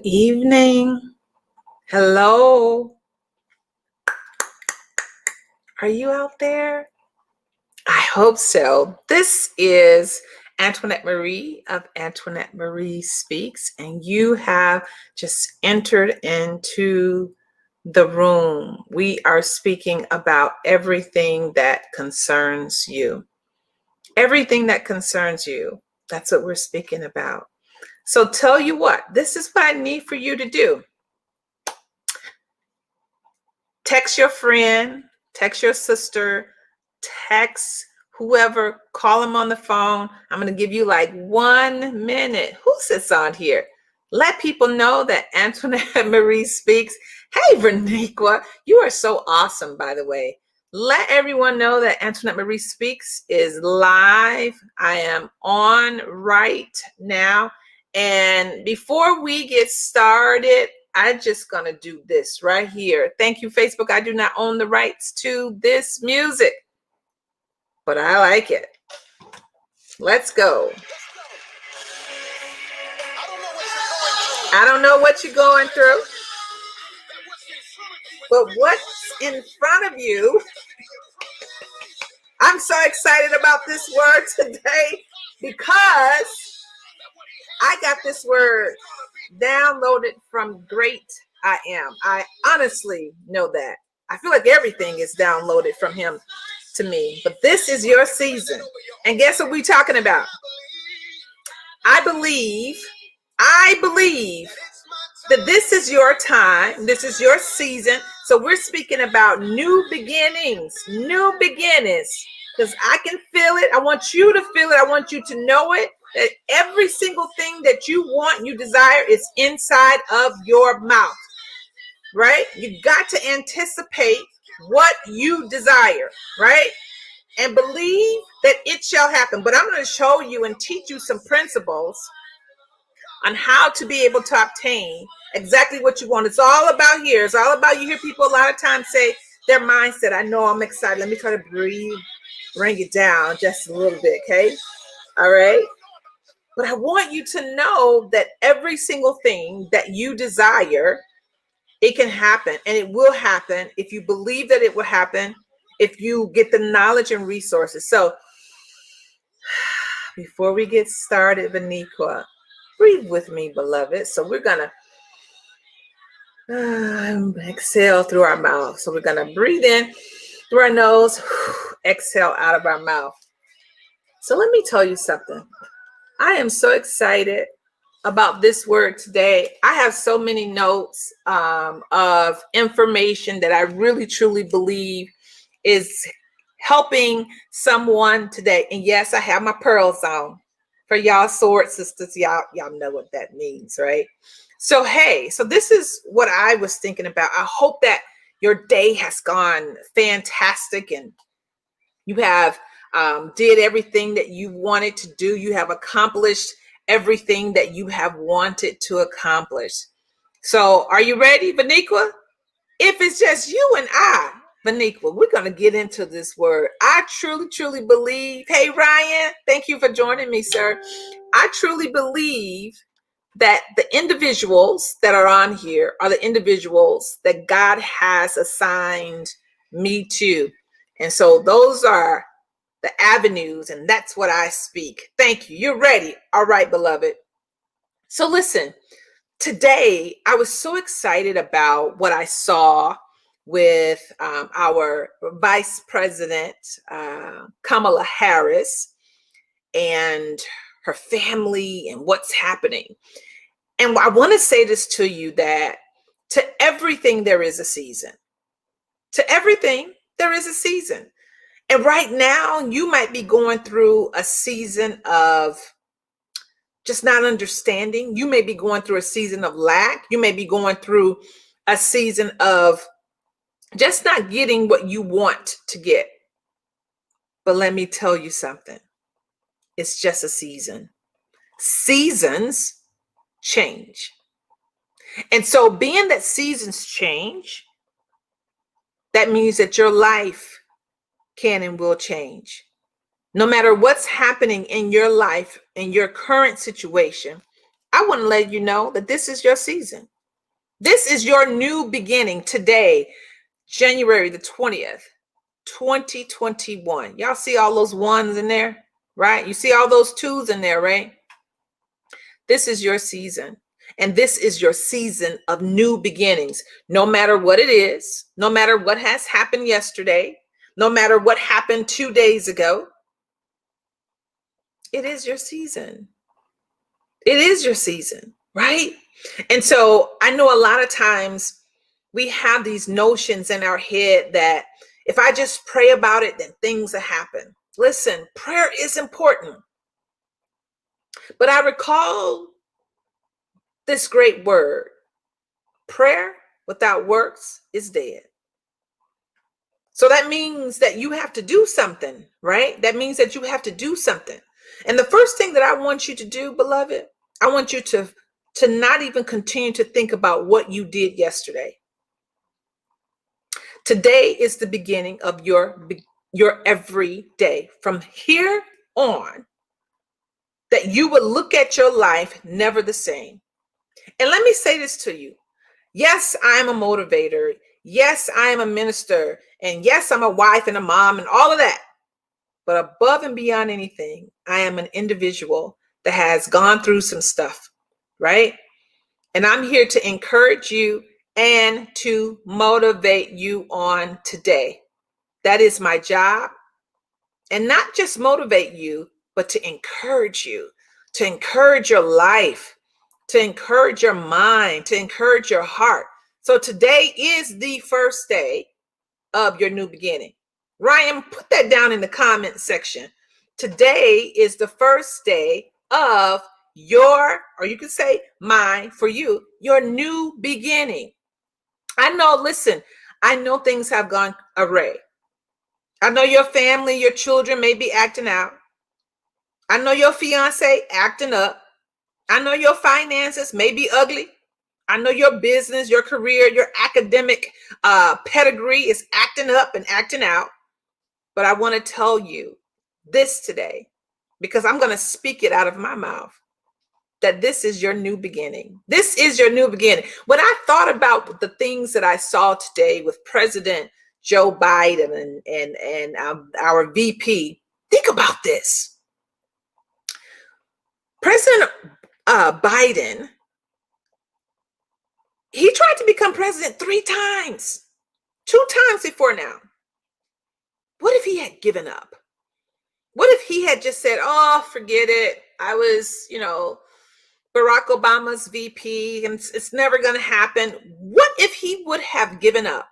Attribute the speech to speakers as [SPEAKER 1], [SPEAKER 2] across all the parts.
[SPEAKER 1] evening. Hello. Are you out there? I hope so. This is Antoinette Marie of Antoinette Marie Speaks, and you have just entered into the room. We are speaking about everything that concerns you. Everything that concerns you. That's what we're speaking about. So tell you what, this is what I need for you to do. Text your friend, text your sister, text whoever, call them on the phone. I'm going to give you like 1 minute. Who sits on here? Let people know that Antoinette Marie Speaks. Hey, Verniqua, you are so awesome, by the way. Let everyone know that Antoinette Marie Speaks is live. I am on right now. And before we get started, I'm just going to do this right here. Thank you, Facebook. I do not own the rights to this music, but I like it. Let's go. I don't know what you're going through, but what's in front of you? I'm so excited about this word today because I got this word downloaded from Great I Am. I honestly know that. I feel like everything is downloaded from him to me, but this is your season. And guess what we're talking about? I believe that this is your time. This is your season. So we're speaking about new beginnings, because I can feel it. I want you to feel it. I want you to know it, that every single thing that you want, you desire is inside of your mouth, right? You got to anticipate what you desire, right? And believe that it shall happen. But I'm going to show you and teach you some principles on how to be able to obtain exactly what you want. It's all about here. It's all about, you hear people a lot of times say their mindset. I know I'm excited. Let me try to breathe, bring it down just a little bit, okay? All right. But I want you to know that every single thing that you desire, it can happen, and it will happen if you believe that it will happen, if you get the knowledge and resources. So before we get started, Verniqua, breathe with me, beloved. So we're going to exhale through our mouth. So we're going to breathe in through our nose, exhale out of our mouth. So let me tell you something. I am so excited about this word today. I have so many notes of information that I really, truly believe is helping someone today. And yes, I have my pearls on. For y'all sword sisters, y'all know what that means, right? So, hey, so this is what I was thinking about. I hope that your day has gone fantastic and you have did everything that you wanted to do. You have accomplished everything that you have wanted to accomplish. So are you ready, Verniqua? If it's just you and I, Verniqua, we're going to get into this word. I truly, truly believe. Hey, Ryan, thank you for joining me, sir. I truly believe that the individuals that are on here are the individuals that God has assigned me to. And so those are the avenues, and that's what I speak. Thank you. You're ready. All right, beloved. So listen, today I was so excited about what I saw with our Vice President, Kamala Harris, and her family and what's happening. And I want to say this to you, that to everything there is a season. To everything there is a season. And right now, you might be going through a season of just not understanding. You may be going through a season of lack. You may be going through a season of just not getting what you want to get. But let me tell you something. It's just a season. Seasons change. And so being that seasons change, that means that your life can and will change. No matter what's happening in your life, in your current situation, I want to let you know that this is your season. This is your new beginning today, January the 20th, 2021. Y'all see all those ones in there, right? You see all those twos in there, right? This is your season. And this is your season of new beginnings. No matter what it is, no matter what has happened yesterday, no matter what happened 2 days ago, it is your season. It is your season, right? And so I know a lot of times we have these notions in our head that if I just pray about it, then things will happen. Listen, prayer is important. But I recall this great word: prayer without works is dead. So that means that you have to do something, right? That means that you have to do something. And the first thing that I want you to do, beloved, I want you to not even continue to think about what you did yesterday. Today is the beginning of your every day. From here on, that you would look at your life never the same. And let me say this to you. Yes, I am a motivator. Yes, I am a minister. And yes, I'm a wife and a mom and all of that. But above and beyond anything, I am an individual that has gone through some stuff, right? And I'm here to encourage you and to motivate you on today. That is my job. And not just motivate you, but to encourage you, to encourage your life, to encourage your mind, to encourage your heart. So today is the first day of your new beginning. Ryan, put that down in the comment section. Today is the first day of your, or you can say mine for you, your new beginning. I know, listen, I know things have gone awry. I know your family, your children may be acting out. I know your fiance acting up. I know your finances may be ugly. I know your business, your career, your academic pedigree is acting up and acting out. But I want to tell you this today, because I'm going to speak it out of my mouth, that this is your new beginning. This is your new beginning. When I thought about the things that I saw today with President Joe Biden and our VP, think about this. President Biden, he tried to become president 3 times, 2 times before now. What if he had given up? What if he had just said, oh, forget it. I was, Barack Obama's VP, and it's never going to happen. What if he would have given up?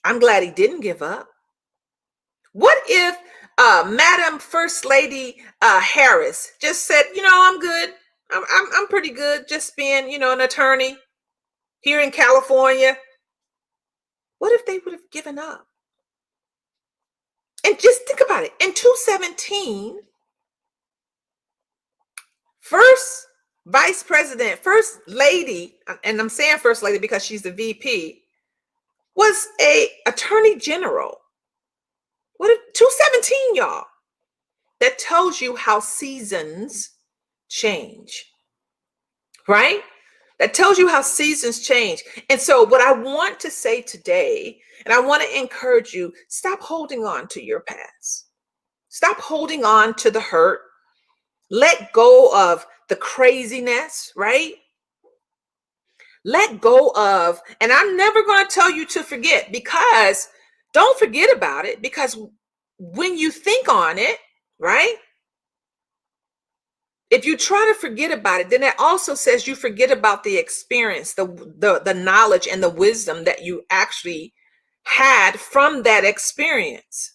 [SPEAKER 1] I'm glad he didn't give up. What if Madam First Lady Harris just said, I'm good. I'm pretty good just being, an attorney here in California. What if they would have given up? And just think about it. In 2017, first vice president, first lady, and I'm saying first lady because she's the VP, was a attorney general. What if 2017, y'all? That tells you how seasons change, right? That tells you how seasons change. And so what I want to say today, and I want to encourage you, stop holding on to your past. Stop holding on to the hurt. Let go of the craziness, right? Let go of, and I'm never going to tell you to forget, because don't forget about it, because when you think on it, right? If you try to forget about it, then that also says you forget about the experience, the knowledge and the wisdom that you actually had from that experience.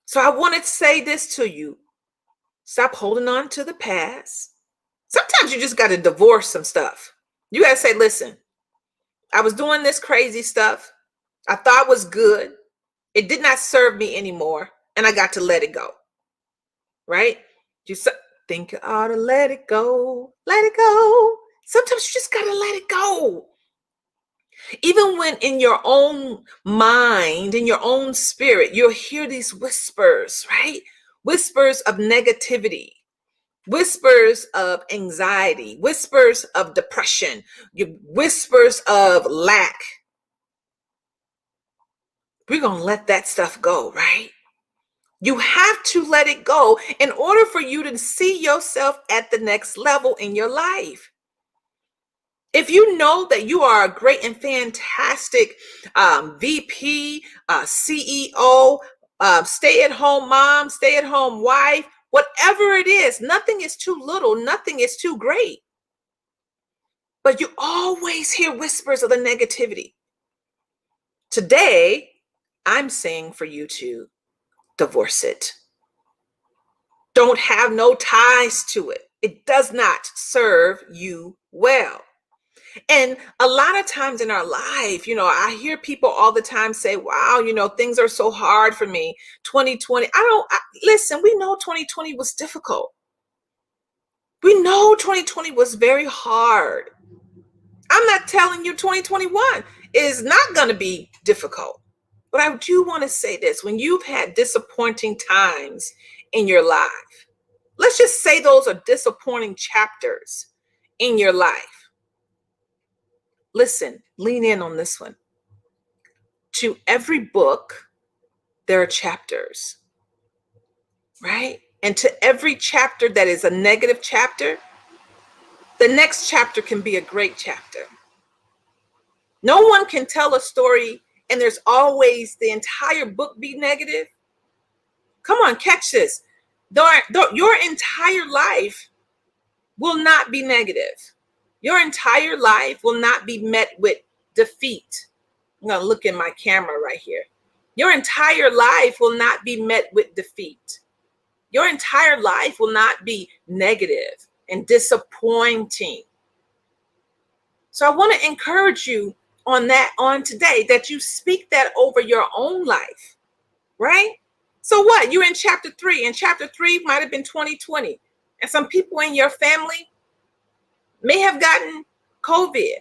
[SPEAKER 1] So I want to say this to you. Stop holding on to the past. Sometimes you just got to divorce some stuff. You got to say, listen, I was doing this crazy stuff I thought was good. It did not serve me anymore, and I got to let it go. Right? You think you ought to let it go. Let it go. Sometimes you just got to let it go. Even when in your own mind, in your own spirit, you'll hear these whispers, right? Whispers of negativity. whispers of anxiety, whispers of depression, whispers of lack. We're going to let that stuff go, right? You have to let it go in order for you to see yourself at the next level in your life. If you know that you are a great and fantastic VP, CEO, stay-at-home mom, stay-at-home wife, whatever it is, nothing is too little, nothing is too great. But you always hear whispers of the negativity. Today, I'm saying for you to divorce it. Don't have no ties to it. It does not serve you well. And a lot of times in our life, I hear people all the time say, wow, things are so hard for me. 2020. Listen, we know 2020 was difficult. We know 2020 was very hard. I'm not telling you 2021 is not going to be difficult. But I do want to say this. When you've had disappointing times in your life, let's just say those are disappointing chapters in your life. Listen, lean in on this one. To every book, there are chapters, right? And to every chapter that is a negative chapter, the next chapter can be a great chapter. No one can tell a story and there's always the entire book be negative. Come on, catch this. Your entire life will not be negative. Your entire life will not be met with defeat. I'm going to look in my camera right here. Your entire life will not be met with defeat. Your entire life will not be negative and disappointing. So I want to encourage you on today that you speak that over your own life, right? So what? You're in chapter 3, and chapter 3 might have been 2020. And some people in your family may have gotten COVID.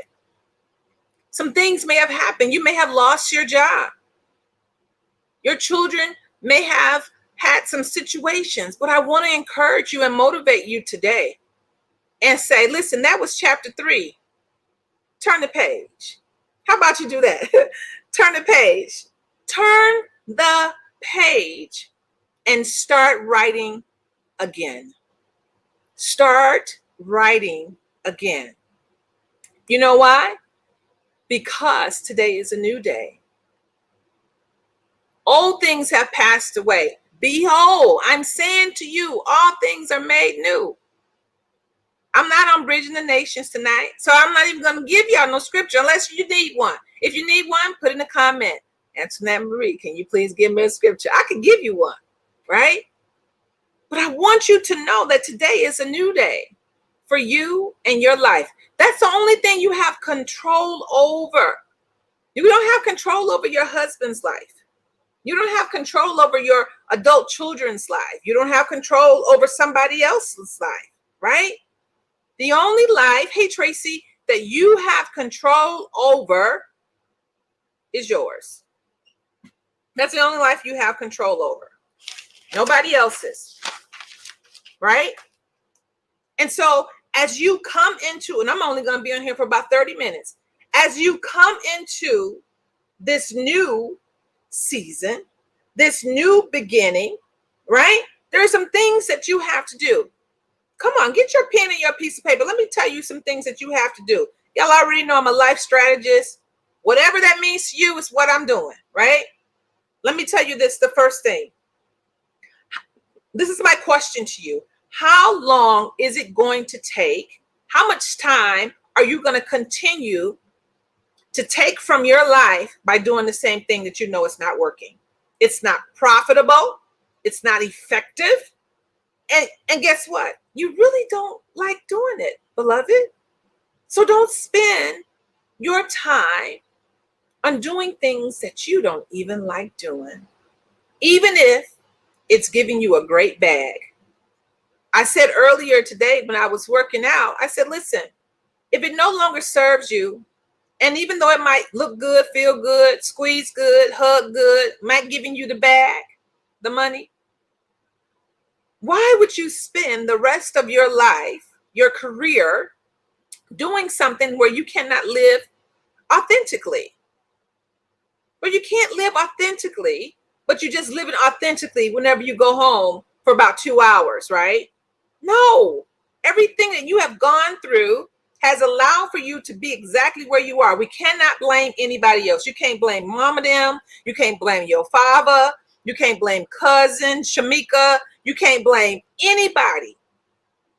[SPEAKER 1] Some things may have happened. You may have lost your job. Your children may have had some situations, but I want to encourage you and motivate you today and say, listen, that was chapter 3. Turn the page. How about you do that? Turn the page. Turn the page and start writing again. Start writing again. You know why? Because today is a new day. Old things have passed away. Behold, I'm saying to you, all things are made new. I'm not on Bridging the Nations tonight, so I'm not even going to give y'all no scripture unless you need one. If you need one, put in a comment. Antoinette Marie, can you please give me a scripture? I can give you one, right? But I want you to know that today is a new day for you and your life. That's the only thing you have control over. You don't have control over your husband's life. You don't have control over your adult children's life. You don't have control over somebody else's life, right? The only life, hey Tracy, that you have control over is yours. That's the only life you have control over. Nobody else's, right? And so as you come into, and I'm only going to be on here for about 30 minutes, as you come into this new season, this new beginning, right? There are some things that you have to do. Come on, get your pen and your piece of paper. Let me tell you some things that you have to do. Y'all already know I'm a life strategist. Whatever that means to you is what I'm doing, right? Let me tell you this, the first thing. This is my question to you. How long is it going to take? How much time are you going to continue to take from your life by doing the same thing that you know is not working? It's not profitable. It's not effective. And guess what? You really don't like doing it, beloved. So don't spend your time on doing things that you don't even like doing, even if it's giving you a great bag. I said earlier today when I was working out, I said, listen, if it no longer serves you, and even though it might look good, feel good, squeeze good, hug good, might giving you the bag, the money, Why would you spend the rest of your life, your career, doing something where you cannot live authentically? Where you can't live authentically, but you're just living authentically whenever you go home for about 2 hours, right? No. Everything that you have gone through has allowed for you to be exactly where you are. We cannot blame anybody else. You can't blame mama them. You can't blame your father. You can't blame cousin Shamika. You can't blame anybody,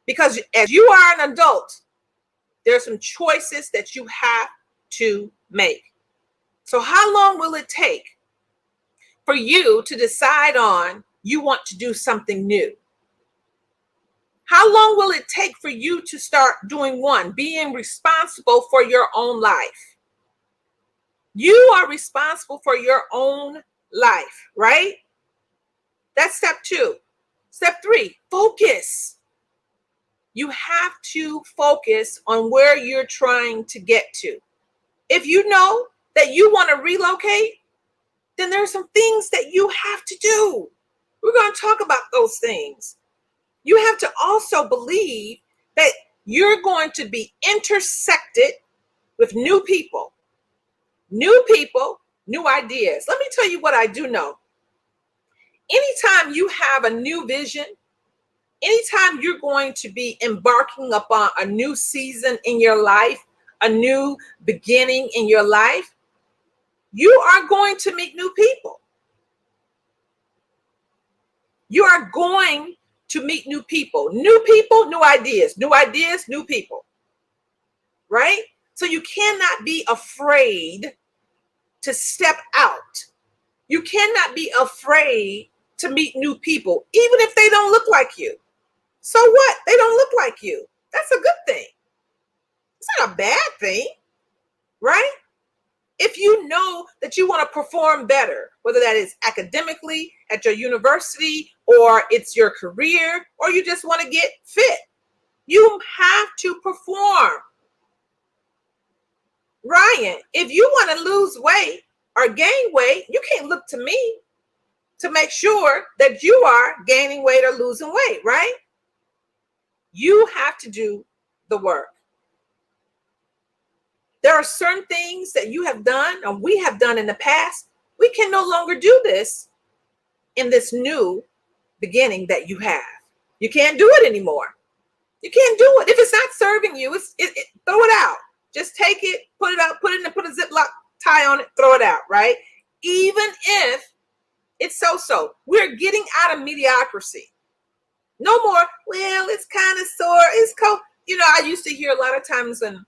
[SPEAKER 1] because as you are an adult, there are some choices that you have to make. So how long will it take for you to decide on you want to do something new? How long will it take for you to start doing one, being responsible for your own life? You are responsible for your own life, right? That's step 2. Step 3, focus. You have to focus on where you're trying to get to. If you know that you want to relocate, then there are some things that you have to do. We're going to talk about those things. You have to also believe that you're going to be intersected with new people, new ideas. Let me tell you what I do know. Anytime you have a new vision, anytime you're going to be embarking upon a new season in your life, a new beginning in your life, you are going to meet new people. You are going to meet new people, new ideas, new people, right? So you cannot be afraid to step out. You cannot be afraid to meet new people, even if they don't look like you. So what? They don't look like you. That's a good thing. It's not a bad thing, right? If you know that you want to perform better, whether that is academically at your university, or it's your career, or you just want to get fit, you have to perform. Ryan, if you want to lose weight or gain weight, you can't look to me to make sure that you are gaining weight or losing weight, right? You have to do the work. There are certain things that you have done or we have done in the past. We can no longer do this in this new beginning that you have. You can't do it anymore. You can't do it. If it's not serving you, throw it out. Just take it, put it out, put a Ziploc tie on it, throw it out, right? Even if it's so. We're getting out of mediocrity. No more, well, it's kind of sore, it's cold. I used to hear a lot of times when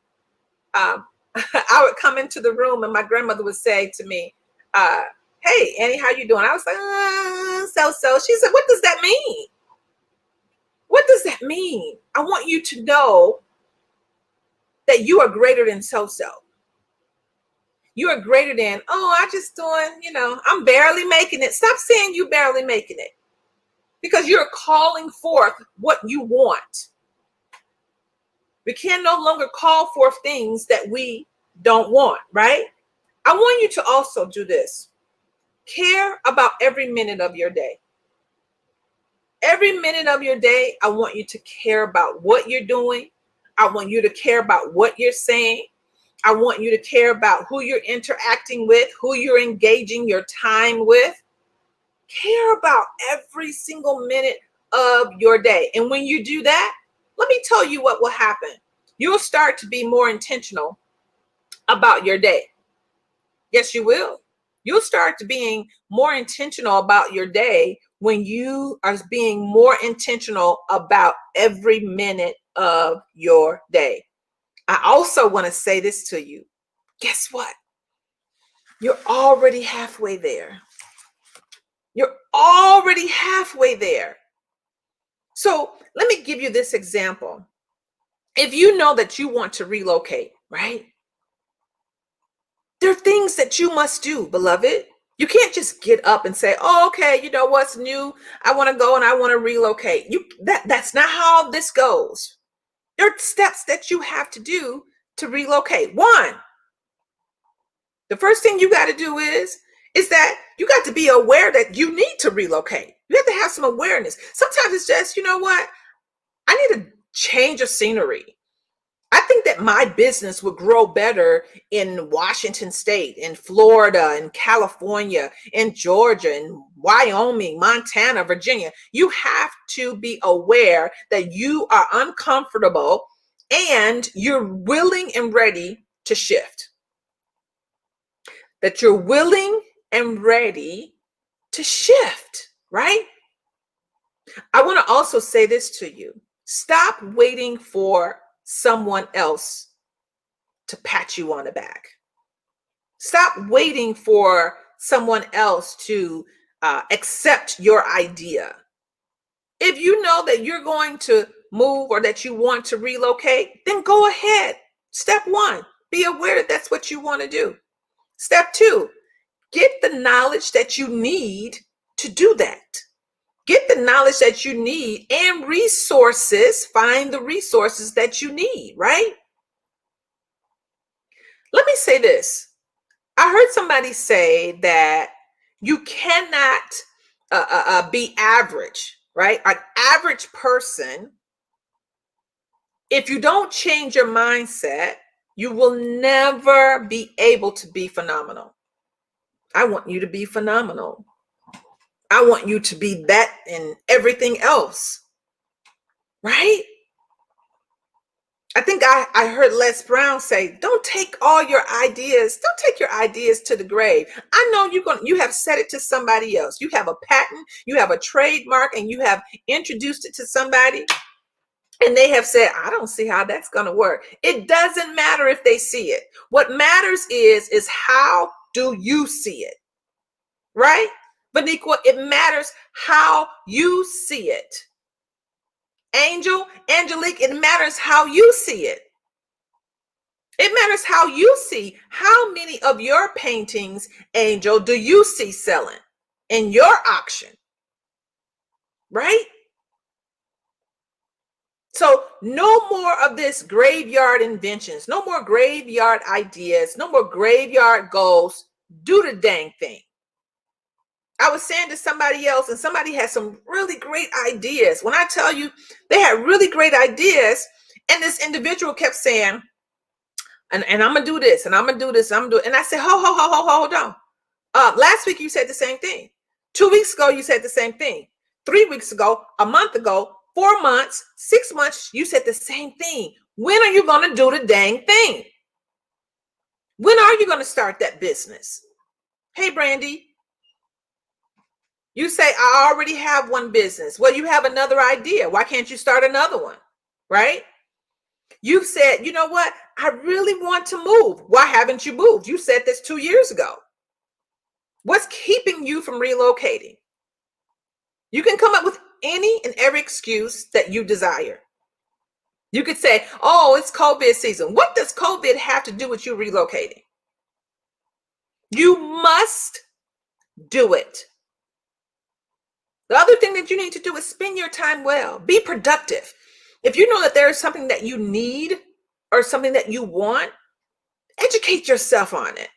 [SPEAKER 1] I would come into the room and my grandmother would say to me, hey, Annie, how you doing? I was like, so. She said, what does that mean? What does that mean? I want you to know that you are greater than so. You are greater than, I just doing, I'm barely making it. Stop saying you barely making it, because you're calling forth what you want. We can no longer call forth things that we don't want, right? I want you to also do this. Care about every minute of your day. Every minute of your day, I want you to care about what you're doing. I want you to care about what you're saying. I want you to care about who you're interacting with, who you're engaging your time with. Care about every single minute of your day. And when you do that, let me tell you what will happen. You'll start to be more intentional about your day. Yes, you will. You'll start to being more intentional about your day when you are being more intentional about every minute of your day. I also want to say this to you. Guess what? You're already halfway there. You're already halfway there. So let me give you this example. If you know that you want to relocate, right? There are things that you must do, beloved. You can't just get up and say, oh, okay, you know what's new? I want to go and I want to relocate. That's not how this goes. There are steps that you have to do to relocate. One, the first thing you got to do is is that you got to be aware that you need to relocate. You have to have some awareness. Sometimes it's just, you know what? I need a change of scenery. I think that my business would grow better in Washington State, in Florida, in California, in Georgia, in Wyoming, Montana, Virginia. You have to be aware that you are uncomfortable and you're willing and ready to shift. That you're willing and ready to shift, right? I want to also say this to you. Stop waiting for someone else to pat you on the back. Stop waiting for someone else to accept your idea. If you know that you're going to move or that you want to relocate, then go ahead. Step one, be aware that that's what you want to do. Step two, get the knowledge that you need to do that. Get the knowledge that you need and resources. Find the resources that you need, right? Let me say this. I heard somebody say that you cannot be average, right? An average person, if you don't change your mindset, you will never be able to be phenomenal. I want you to be phenomenal. I want you to be that and everything else, right? I think I heard Les Brown say, don't take your ideas to the grave. I know you have said it to somebody else. You have a patent, you have a trademark, and you have introduced it to somebody, and they have said, I don't see how that's going to work. It doesn't matter if they see it. What matters is how do you see it, right? Beniqua, it matters how you see it. Angelique, it matters how you see it. It matters how you see. How many of your paintings, Angel, do you see selling in your auction? Right? So no more of this graveyard inventions, no more graveyard ideas, no more graveyard goals. Do the dang thing. I was saying to somebody else, and somebody had some really great ideas. When I tell you they had really great ideas, and this individual kept saying, and I'm gonna do this, and I'm gonna do this, I'm gonna do it. And I said, hold on. Last week you said the same thing. 2 weeks ago you said the same thing. 3 weeks ago, a month ago, 4 months, 6 months, you said the same thing. When are you gonna do the dang thing? When are you gonna start that business? Hey, Brandy. You say, I already have one business. Well, you have another idea. Why can't you start another one? Right? You've said, you know what? I really want to move. Why haven't you moved? You said this 2 years ago. What's keeping you from relocating? You can come up with any and every excuse that you desire. You could say, oh, it's COVID season. What does COVID have to do with you relocating? You must do it. The other thing that you need to do is spend your time well. Be productive. If you know that there is something that you need or something that you want, educate yourself on it.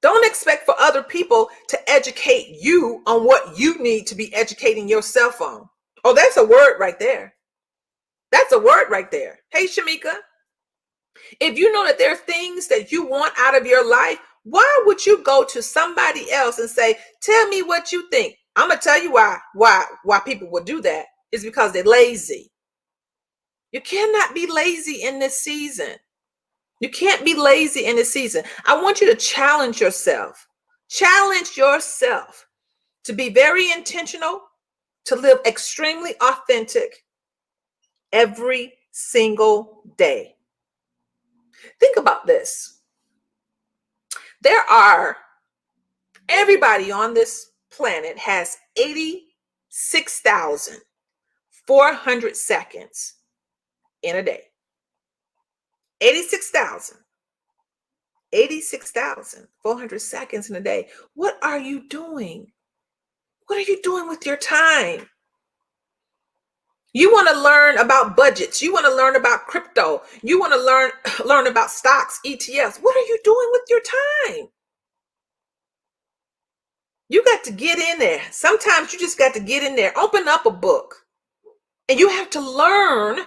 [SPEAKER 1] Don't expect for other people to educate you on what you need to be educating yourself on. Oh, that's a word right there. That's a word right there. Hey, Shamika, if you know that there are things that you want out of your life, why would you go to somebody else and say, tell me what you think? I'm going to tell you why people would do that is because they're lazy. You cannot be lazy in this season. You can't be lazy in this season. I want you to challenge yourself. Challenge yourself to be very intentional, to live extremely authentic every single day. Think about this. Everybody on this planet has 86,400 seconds in a day. 86,400 seconds in a day. What are you doing? What are you doing with your time? You want to learn about budgets. You want to learn about crypto. You want to learn about stocks, ETFs. What are you doing with your time? You got to get in there. Sometimes you just got to get in there. Open up a book. And you have to learn,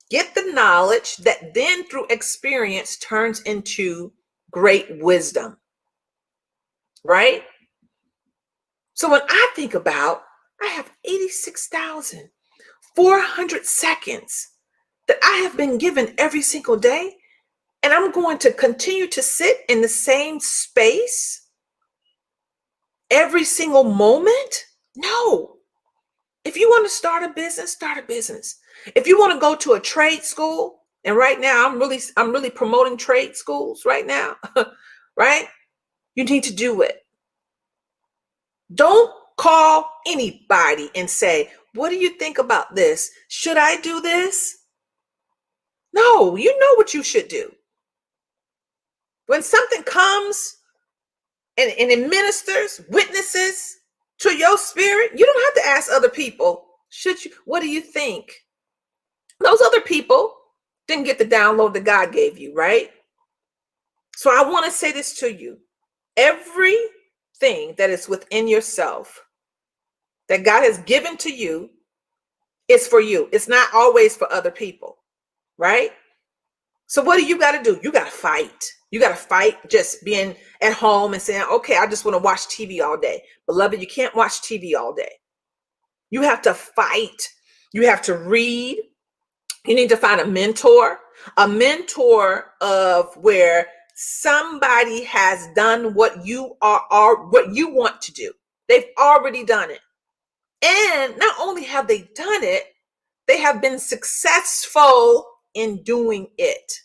[SPEAKER 1] get the knowledge that then through experience turns into great wisdom. Right? So when I think about, I have 86,400 seconds that I have been given every single day, and I'm going to continue to sit in the same space every single moment? No. If you want to start a business, start a business. If you want to go to a trade school, and right now I'm really promoting trade schools right now, right? You need to do it. Don't call anybody and say, what do you think about this? Should I do this? No, you know what you should do. When something comes and it ministers, witnesses to your spirit, you don't have to ask other people, what do you think? Those other people didn't get the download that God gave you, right? So I want to say this to you. Everything that is within yourself that God has given to you is for you. It's not always for other people, right? So what do you got to do? You got to fight. You got to fight just being at home and saying, okay, I just want to watch TV all day. Beloved, you can't watch TV all day. You have to fight. You have to read. You need to find a mentor of where somebody has done what you are what you want to do. They've already done it. And not only have they done it, they have been successful in doing it.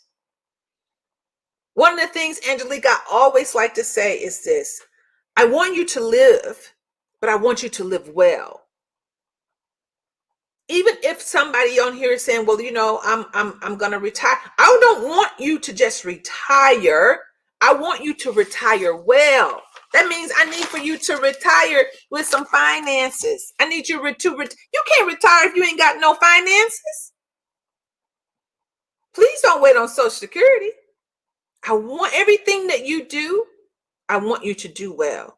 [SPEAKER 1] One of the things Angelique I always like to say is this: I want you to live, but I want you to live well. Even if somebody on here is saying, well, you know, I'm going to retire. I don't want you to just retire. I want you to retire well. That means I need for you to retire with some finances. I need you to you can't retire if you ain't got no finances. Please don't wait on Social Security. I want everything that you do, I want you to do well.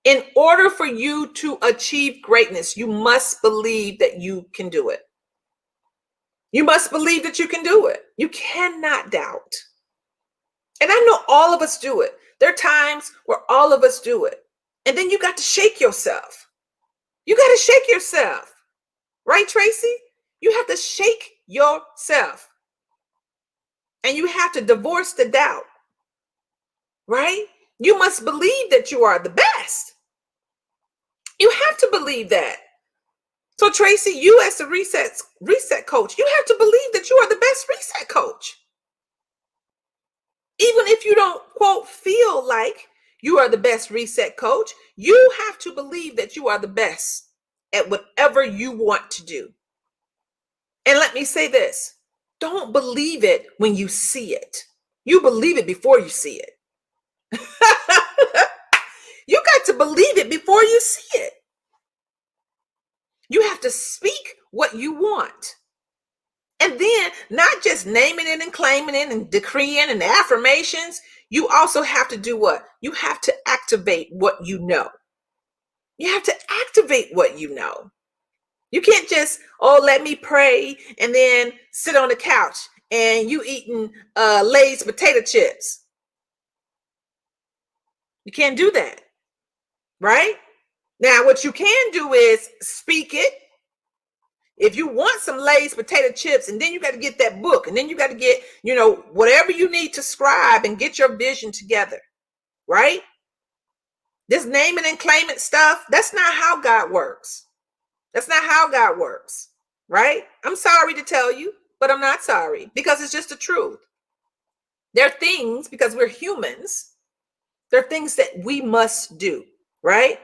[SPEAKER 1] In order for you to achieve greatness, you must believe that you can do it. You must believe that you can do it. You cannot doubt. And I know all of us do it. There are times where all of us do it. And then you got to shake yourself. You got to shake yourself. Right, Tracy? You have to shake yourself. And you have to divorce the doubt. Right? You must believe that you are the best. You have to believe that. So Tracy, you as the reset coach, you have to believe that you are the best reset coach. Even if you don't, quote, feel like you are the best reset coach, you have to believe that you are the best at whatever you want to do. And let me say this, don't believe it when you see it. You believe it before you see it. You got to believe it before you see it. You have to speak what you want. And then not just naming it and claiming it and decreeing and affirmations. You also have to do what? You have to activate what you know. You have to activate what you know. You can't just, let me pray and then sit on the couch and you eating Lay's potato chips. You can't do that. Right? Now, what you can do is speak it. If you want some Lay's potato chips, and then you got to get that book, and then you got to get, whatever you need to scribe and get your vision together, right? This naming and claiming stuff, that's not how God works. That's not how God works, right? I'm sorry to tell you, but I'm not sorry, because it's just the truth. There are things, because we're humans, there are things that we must do, right?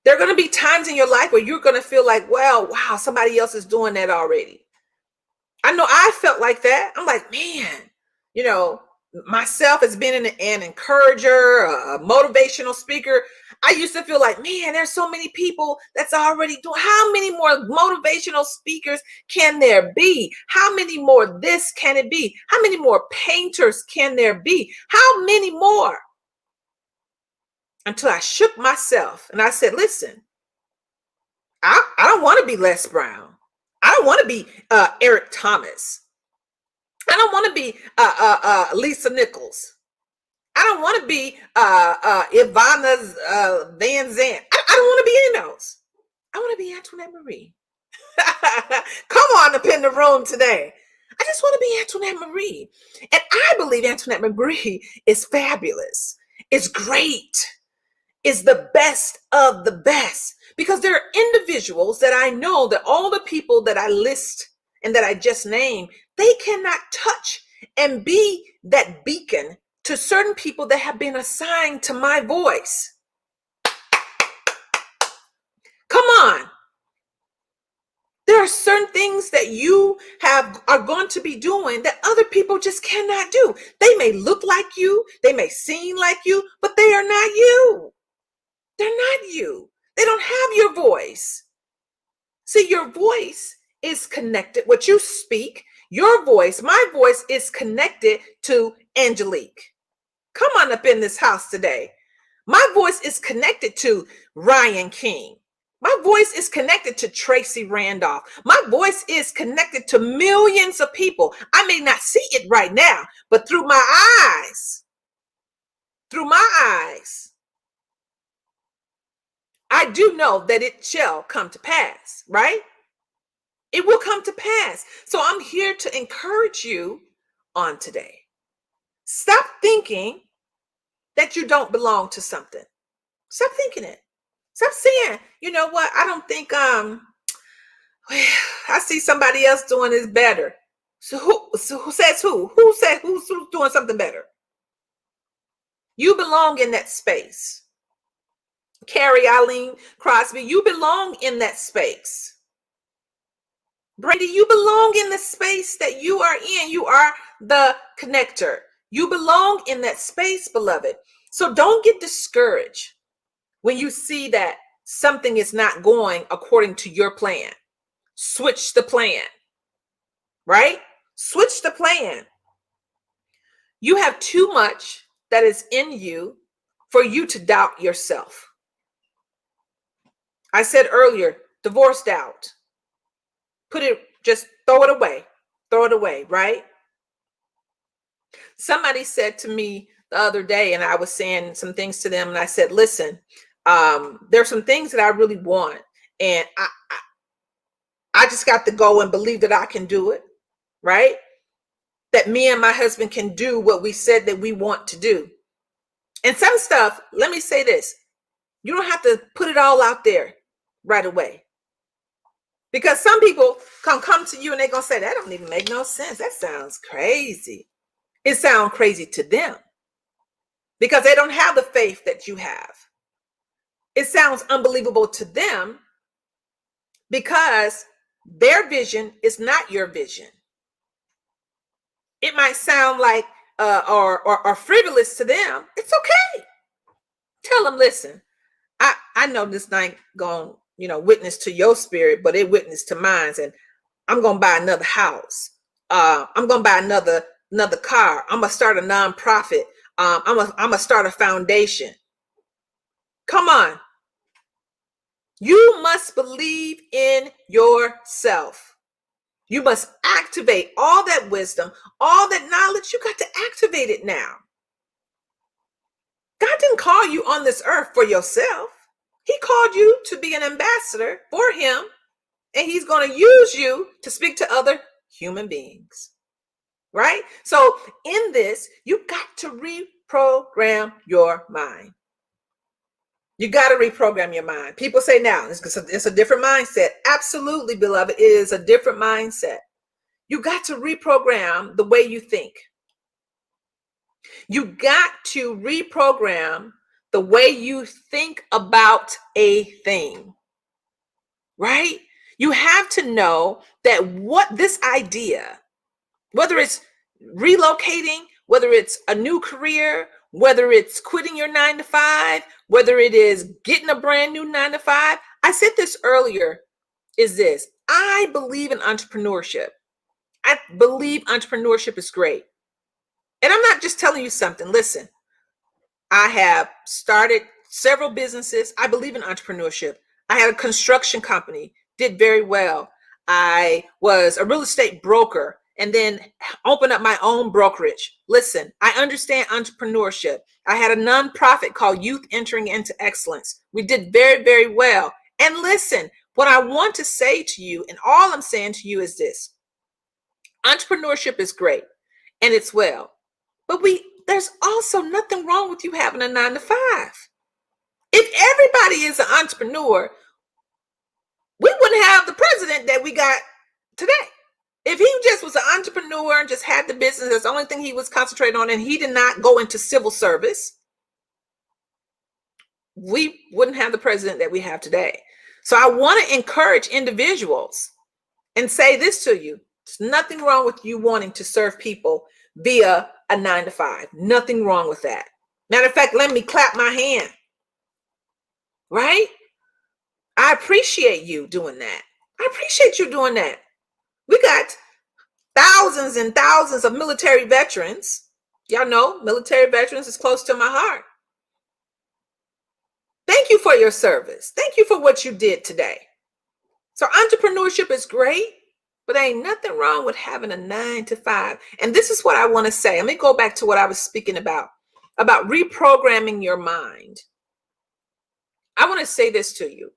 [SPEAKER 1] There are going to be times in your life where you're going to feel like, wow, somebody else is doing that already. I know I felt like that. I'm like, man, myself as being an encourager, a motivational speaker, I used to feel like, man, there's so many people that's already doing. How many more motivational speakers can there be? How many more this can it be? How many more painters can there be? How many more? until I shook myself and I said, listen, I don't want to be Les Brown. I don't want to be Eric Thomas. I don't want to be Lisa Nichols. I don't want to be Ivana's Van Zandt. I don't want to be any of those. I want to be Antoinette Marie. Come on up in the room today. I just want to be Antoinette Marie. And I believe Antoinette Marie is fabulous. It's great. It's the best of the best. Because there are individuals that I know that all the people that I list and that I just named, they cannot touch and be that beacon to certain people that have been assigned to my voice. Come on. There are certain things that you are going to be doing that other people just cannot do. They may look like you, they may seem like you, but they are not you. They're not you. They don't have your voice. See, your voice is connected. What you speak, your voice, my voice is connected to Angelique. Come on up in this house today. My voice is connected to Ryan King. My voice is connected to Tracy Randolph. My voice is connected to millions of people. I may not see it right now, but through my eyes, I do know that it shall come to pass, right? It will come to pass. So I'm here to encourage you on today. Stop thinking that you don't belong to something. Stop thinking it. Stop saying, you know what? I don't think I see somebody else doing this better. So who says who? Who said who's doing something better? You belong in that space. Carrie Eileen Crosby, you belong in that space. Brady, you belong in the space that you are in. You are the connector. You belong in that space, beloved. So don't get discouraged when you see that something is not going according to your plan. Switch the plan, right? Switch the plan. You have too much that is in you for you to doubt yourself. I said earlier, divorce doubt. Just throw it away, right? Somebody said to me the other day, and I was saying some things to them, and I said, listen, there's some things that I really want, and I just got to go and believe that I can do it, right? That me and my husband can do what we said that we want to do. And some stuff, let me say this, you don't have to put it all out there right away. Because some people come to you and they're going to say, that don't even make no sense. That sounds crazy. It sounds crazy to them because they don't have the faith that you have. It sounds unbelievable to them because their vision is not your vision. It might sound like or frivolous to them. It's okay. Tell them, listen, I know this ain't going to witness to your spirit, but it witnessed to mine, and I'm gonna buy another house. I'm gonna buy another car. I'm gonna start a nonprofit. I'm gonna start a foundation. Come on. You must believe in yourself. You must activate all that wisdom, all that knowledge. You got to activate it now. God didn't call you on this earth for yourself. He called you to be an ambassador for him, and he's going to use you to speak to other human beings, right? So in this, you got to reprogram your mind. You got to reprogram your mind. People say now, it's a different mindset. Absolutely, beloved, it is a different mindset. You got to reprogram the way you think. You got to reprogram the way you think about a thing, right? You have to know that what this idea, whether it's relocating, whether it's a new career, whether it's quitting your 9-to-5, whether it is getting a brand new 9-to-5. I said this earlier, is this. I believe in entrepreneurship. I believe entrepreneurship is great. And I'm not just telling you something. Listen, I have started several businesses. I believe in entrepreneurship. I had a construction company, did very well. I was a real estate broker and then opened up my own brokerage. Listen, I understand entrepreneurship. I had a nonprofit called Youth Entering into Excellence. We did very, very well. And listen, what I want to say to you, and all I'm saying to you is this: entrepreneurship is great and it's well, but there's also nothing wrong with you having a 9-to-5. If everybody is an entrepreneur, we wouldn't have the president that we got today. If he just was an entrepreneur and just had the business, that's the only thing he was concentrating on, and he did not go into civil service, we wouldn't have the president that we have today. So I want to encourage individuals and say this to you: there's nothing wrong with you wanting to serve people via a 9-to-5. Nothing wrong with that. Matter of fact, let me clap my hand. Right? I appreciate you doing that. I appreciate you doing that. We got thousands and thousands of military veterans. Y'all know military veterans is close to my heart. Thank you for your service. Thank you for what you did today. So entrepreneurship is great, but there ain't nothing wrong with having a 9-to-5. And this is what I want to say. Let me go back to what I was speaking about reprogramming your mind. I want to say this to you.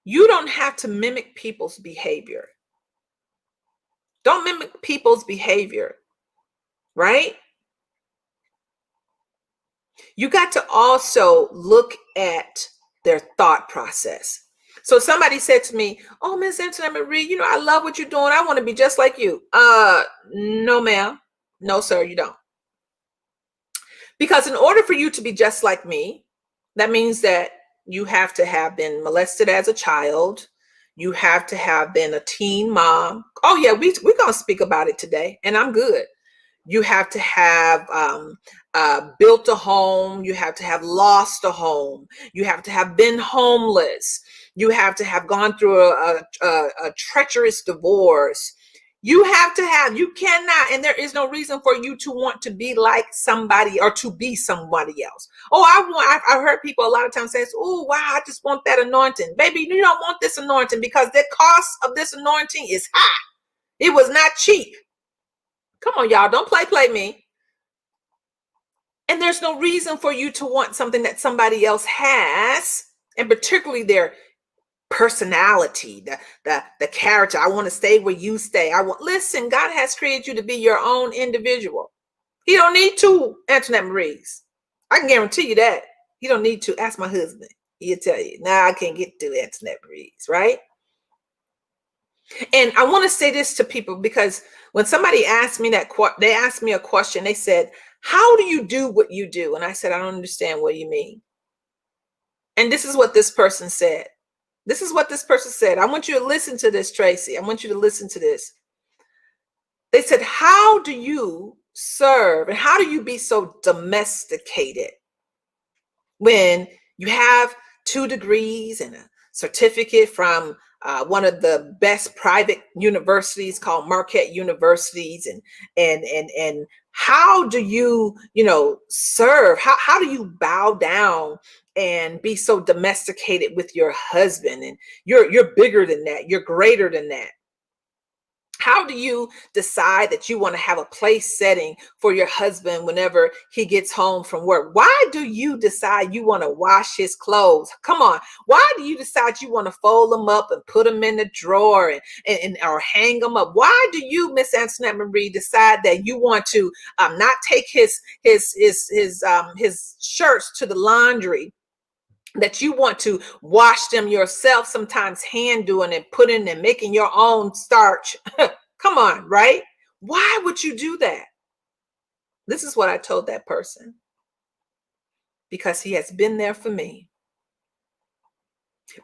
[SPEAKER 1] You don't have to mimic people's behavior. Don't mimic people's behavior, right? You got to also look at their thought process. So somebody said to me, "Oh, Miss Antoinette Marie, I love what you're doing. I want to be just like you." No, ma'am. No, sir, you don't. Because in order for you to be just like me, that means that you have to have been molested as a child. You have to have been a teen mom. Oh yeah, we're going to speak about it today, and I'm good. You have to have built a home. You have to have lost a home. You have to have been homeless. You have to have gone through a treacherous divorce. You cannot, and there is no reason for you to want to be like somebody or to be somebody else. Oh, I've heard people a lot of times say, "Oh, wow, I just want that anointing." Baby, you don't want this anointing because the cost of this anointing is high. It was not cheap. Come on, y'all, don't play me. And there's no reason for you to want something that somebody else has, and particularly personality, the character. I want to stay where you stay. Listen, God has created you to be your own individual. He don't need two Antoinette Maries. I can guarantee you that. He don't need to. Ask my husband. He'll tell you, I can't get two Antoinette Maries, right? And I want to say this to people, because when somebody asked me they asked me a question. They said, "How do you do what you do?" And I said, "I don't understand. What do you mean?" And this is what this person said. This is what this person said. I want you to listen to this, Tracy. I want you to listen to this. They said, "How do you serve and how do you be so domesticated when you have 2 degrees and a certificate from one of the best private universities called Marquette Universities, and how do you serve? How do you bow down and be so domesticated with your husband? And you're bigger than that. You're greater than that. How do you decide that you want to have a place setting for your husband whenever he gets home from work? Why do you decide you want to wash his clothes? Come on. Why do you decide you want to fold them up and put them in the drawer and or hang them up? Why do you, Miss Antoinette Marie, decide that you want to not take his shirts to the laundry, that you want to wash them yourself, sometimes hand doing it, putting and making your own starch? Come on, right? Why would you do that? This is what I told that person. Because he has been there for me.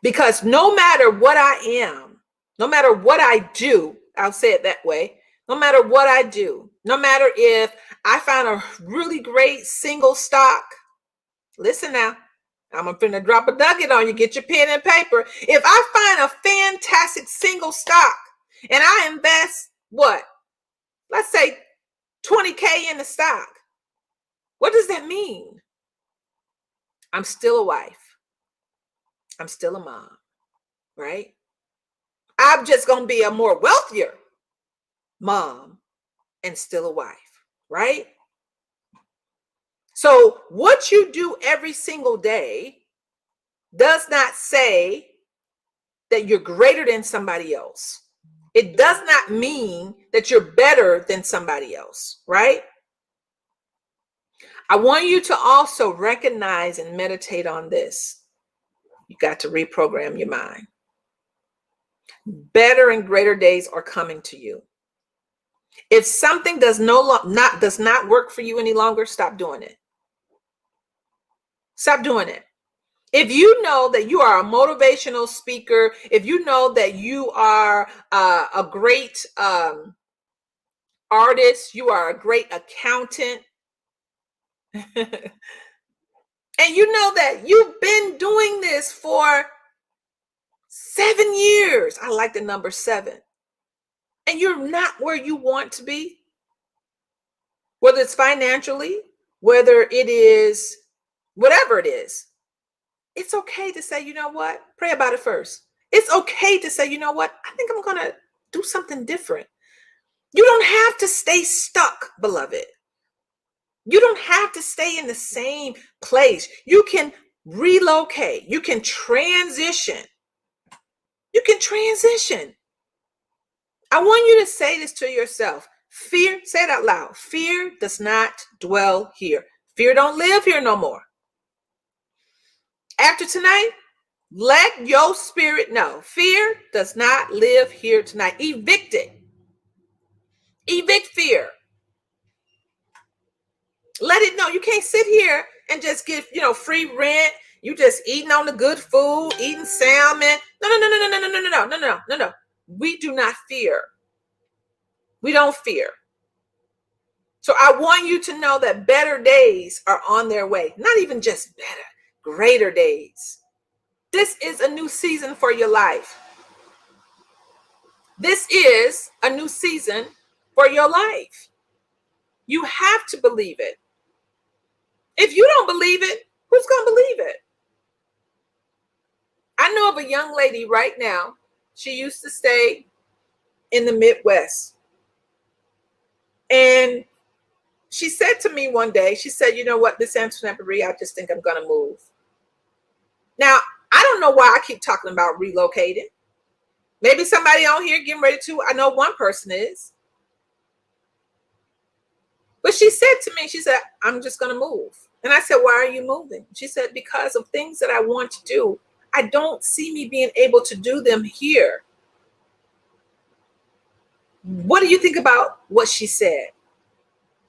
[SPEAKER 1] Because no matter what I am, no matter what I do, I'll say it that way, no matter what I do, no matter if I find a really great single stock, listen now, I'm going to drop a nugget on you. Get your pen and paper. If I find a fantastic single stock and I invest, what? Let's say 20K in the stock. What does that mean? I'm still a wife. I'm still a mom, right? I'm just going to be a more wealthier mom and still a wife, right? So what you do every single day does not say that you're greater than somebody else. It does not mean that you're better than somebody else, right? I want you to also recognize and meditate on this. You got to reprogram your mind. Better and greater days are coming to you. If something does not work for you any longer, stop doing it. Stop doing it. If you know that you are a motivational speaker, if you know that you are a great artist, you are a great accountant, and you know that you've been doing this for 7 years. I like the number 7. And you're not where you want to be, whether it's financially, whether it is whatever it is. It's okay to say, you know what? Pray about it first. It's okay to say, you know what? I think I'm going to do something different. You don't have to stay stuck, beloved. You don't have to stay in the same place. You can relocate. You can transition. You can transition. I want you to say this to yourself. Fear, say it out loud. Fear does not dwell here. Fear don't live here no more. After tonight, let your spirit know. Fear does not live here tonight. Evict it. Evict fear. Let it know. You can't sit here and just get, free rent. You just eating on the good food, eating salmon. No. We do not fear. We don't fear. So I want you to know that better days are on their way. Not even just better, greater days. This is a new season for your life. This is a new season for your life. You have to believe it. If you don't believe it, who's going to believe it? I know of a young lady right now. She used to stay in the Midwest. And she said to me one day, she said, you know what, this Antoinette Marie, I just think I'm going to move. Now, I don't know why I keep talking about relocating. Maybe somebody on here getting ready to. I know one person is. But she said to me, she said, I'm just going to move. And I said, why are you moving? She said, because of things that I want to do. I don't see me being able to do them here. What do you think about what she said?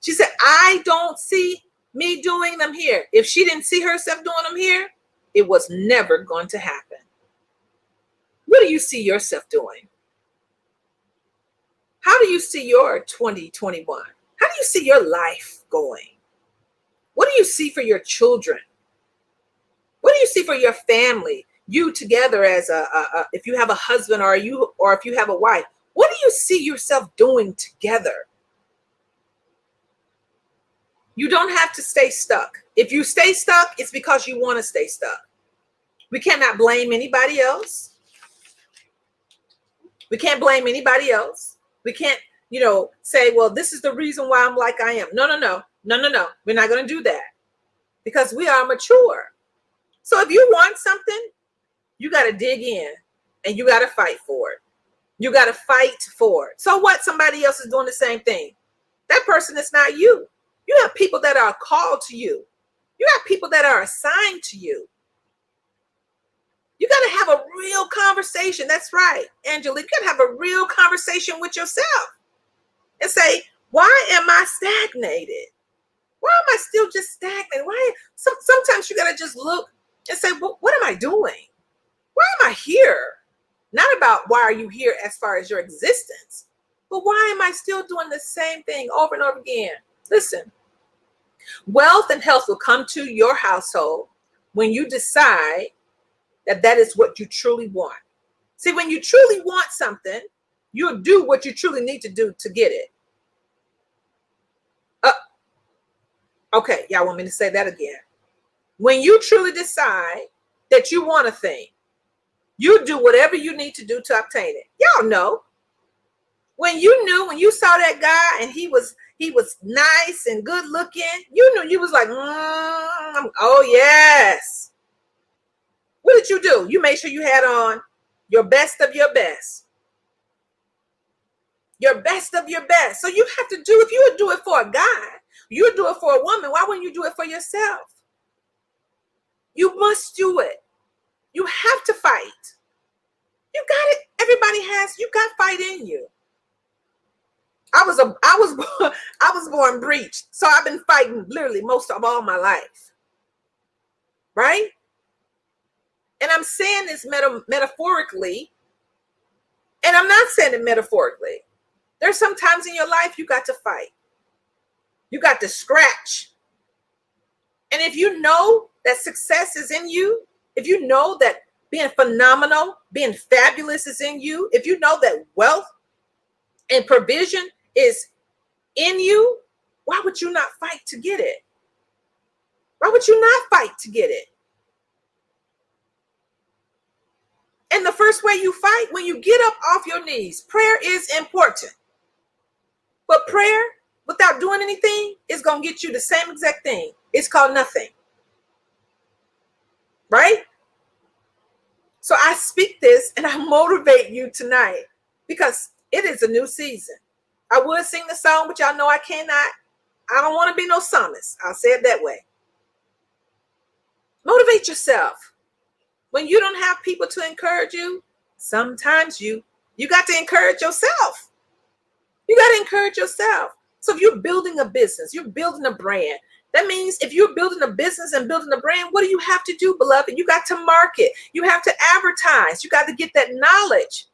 [SPEAKER 1] She said, I don't see me doing them here. If she didn't see herself doing them here, it was never going to happen. What do you see yourself doing? How do you see your 2021? How do you see your life going? What do you see for your children? What do you see for your family? You together as if you have a husband or if you have a wife, what do you see yourself doing together? You don't have to stay stuck. If you stay stuck, it's because you want to stay stuck. We cannot blame anybody else. We can't blame anybody else. We can't, say, well, this is the reason why I'm like I am. No. We're not going to do that because we are mature. So if you want something, you got to dig in and you got to fight for it. You got to fight for it. So what? Somebody else is doing the same thing. That person is not you. You have people that are called to you. You have people that are assigned to you. You got to have a real conversation. That's right, Angelique. You got to have a real conversation with yourself and say, why am I stagnated? Why am I still just stagnant? Sometimes you got to just look and say, well, what am I doing? Why am I here? Not about why are you here as far as your existence, but why am I still doing the same thing over and over again? Listen, wealth and health will come to your household when you decide that is what you truly want. See, when you truly want something, you'll do what you truly need to do to get it. Okay, y'all want me to say that again? When you truly decide that you want a thing, you do whatever you need to do to obtain it. Y'all know. When you saw that guy and he was nice and good looking, you knew, you was like, oh yes. What did you do? You made sure you had on your best of your best. Your best of your best. So you have to do, if you would do it for a guy, you would do it for a woman. Why wouldn't you do it for yourself? You must do it. You have to fight. You got it. Everybody has, you got fight in you. I was born breached. So I've been fighting literally most of all my life. Right? And I'm saying this metaphorically, and I'm not saying it metaphorically. There's some times in your life you got to fight. You got to scratch. And if you know that success is in you, if you know that being phenomenal, being fabulous is in you, if you know that wealth and provision is in you, why would you not fight to get it? Why would you not fight to get it? And the first way you fight, when you get up off your knees, prayer is important. But prayer without doing anything is going to get you the same exact thing. It's called nothing. Right? So I speak this and I motivate you tonight because it is a new season. I would sing the song, but y'all know I cannot. I don't want to be no psalmist. I'll say it that way. Motivate yourself. When you don't have people to encourage you, sometimes you got to encourage yourself. You got to encourage yourself. So if you're building a business, you're building a brand. That means if you're building a business and building a brand, what do you have to do, beloved? You got to market. You have to advertise. You got to get that knowledge.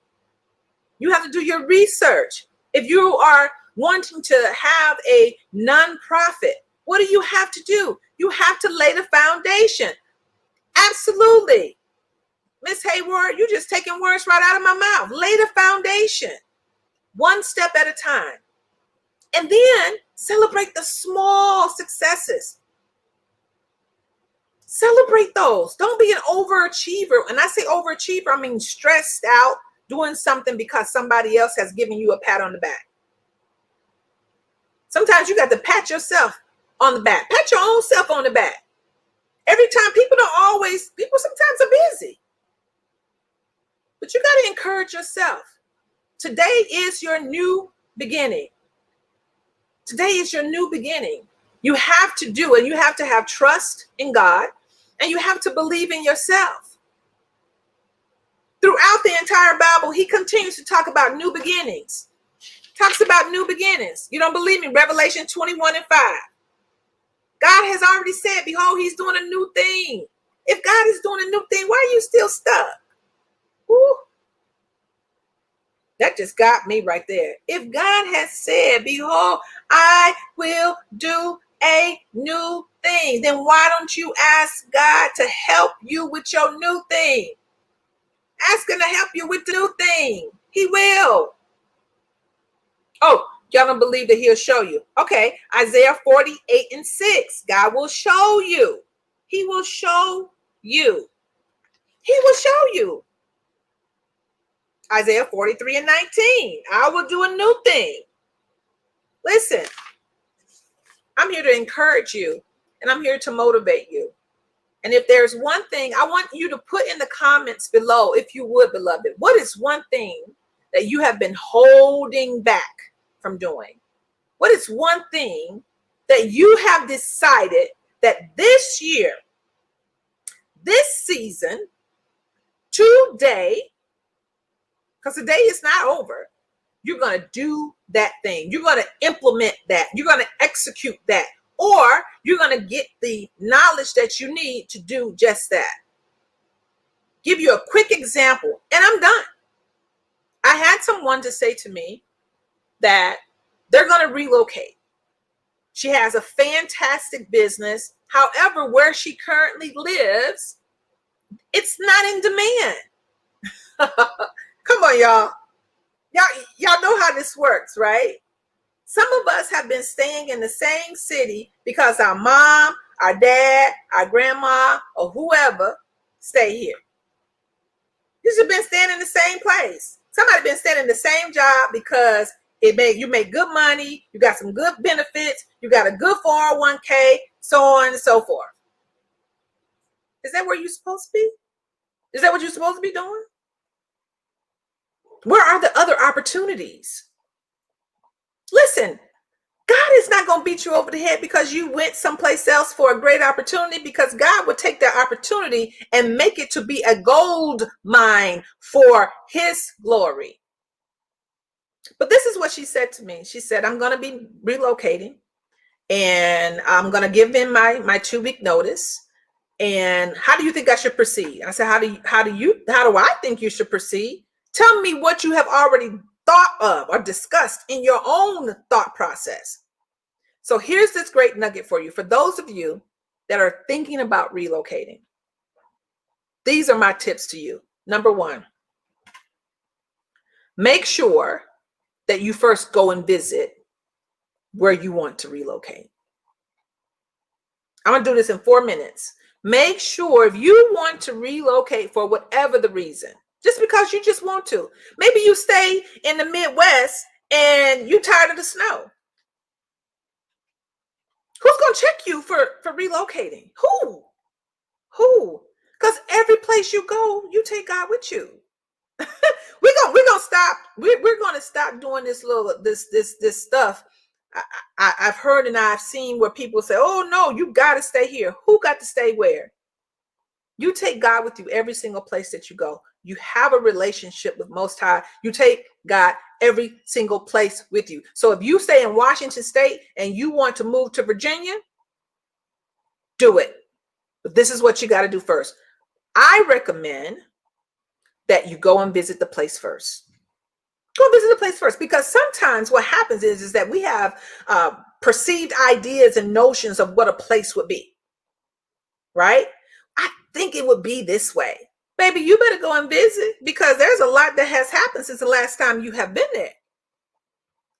[SPEAKER 1] You have to do your research. If you are wanting to have a nonprofit, what do you have to do? You have to lay the foundation. Absolutely. Miss Hayward, you're just taking words right out of my mouth. Lay the foundation. One step at a time. And then celebrate the small successes. Celebrate those. Don't be an overachiever. And I say overachiever, I mean stressed out, doing something because somebody else has given you a pat on the back. Sometimes you got to pat yourself on the back. Pat your own self on the back. Every time, people sometimes are busy. But you got to encourage yourself. Today is your new beginning. Today is your new beginning. You have to do it. You have to have trust in God, and you have to believe in yourself. Throughout the entire Bible, he continues to talk about new beginnings. Talks about new beginnings. You don't believe me? Revelation 21:5. God has already said, behold, he's doing a new thing. If God is doing a new thing, why are you still stuck? Woo. That just got me right there. If God has said, behold, I will do a new thing, then why don't you ask God to help you with your new thing? Ask him to help you with the new thing. He will. Oh, y'all don't believe that he'll show you. Okay, Isaiah 48:6. God will show you. He will show you. He will show you. Isaiah 43:19. I will do a new thing. Listen, I'm here to encourage you, and I'm here to motivate you. And if there's one thing, I want you to put in the comments below, if you would, beloved, what is one thing that you have been holding back from doing? What is one thing that you have decided that this year, this season, today, because the day is not over, you're going to do that thing. You're going to implement that. You're going to execute that. Or you're going to get the knowledge that you need to do just that. Give you a quick example, and I'm done. I had someone to say to me that they're going to relocate. She has a fantastic business. However, where she currently lives, it's not in demand. Come on, y'all. Y'all know how this works, right? Some of us have been staying in the same city because our mom, our dad, our grandma, or whoever stay here. You should have been staying in the same place. Somebody been staying in the same job because you make good money, you got some good benefits, you got a good 401k, so on and so forth. Is that where you're supposed to be? Is that what you're supposed to be doing? Where are the other opportunities? Listen, God is not going to beat you over the head because you went someplace else for a great opportunity, because God would take that opportunity and make it to be a gold mine for his glory. But this is what she said to me. She said, I'm going to be relocating and I'm going to give in my 2-week notice. And how do you think I should proceed? I said, how do I think you should proceed? Tell me what you have already thought of or discussed in your own thought process. So here's this great nugget for you. For those of you that are thinking about relocating, these are my tips to you. Number one, make sure that you first go and visit where you want to relocate. I'm going to do this in 4 minutes. Make sure, if you want to relocate for whatever the reason, just because you just want to, maybe you stay in the Midwest and you're tired of the snow. Who's going to check you for relocating? Who? Because every place you go, you take God with you. We're gonna stop. We're gonna stop doing this stuff. I've heard and I've seen where people say, "Oh no, you got to stay here." Who got to stay where? You take God with you every single place that you go. You have a relationship with Most High. You take God every single place with you. So if you stay in Washington State and you want to move to Virginia, do it. But this is what you got to do first. I recommend that you go and visit the place first. Go visit the place first, because sometimes what happens is that we have perceived ideas and notions of what a place would be, right? I think it would be this way. Baby, you better go and visit, because there's a lot that has happened since the last time you have been there.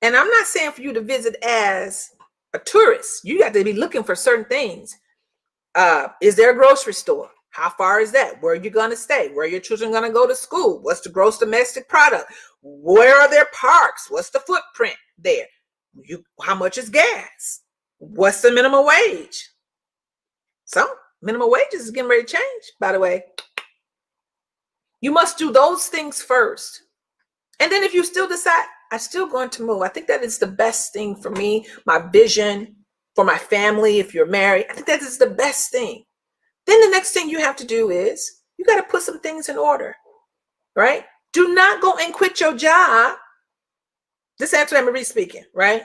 [SPEAKER 1] And I'm not saying for you to visit as a tourist. You got to be looking for certain things. Is there a grocery store? How far is that? Where are you going to stay? Where are your children going to go to school? What's the gross domestic product? Where are their parks? What's the footprint there? How much is gas? What's the minimum wage? Some minimum wages is getting ready to change, by the way. You must do those things first. And then if you still decide, I'm still going to move, I think that is the best thing for me, my vision for my family. If you're married, I think that is the best thing. Then the next thing you have to do is you got to put some things in order, right? Do not go and quit your job. This is Antoinette Marie speaking, right?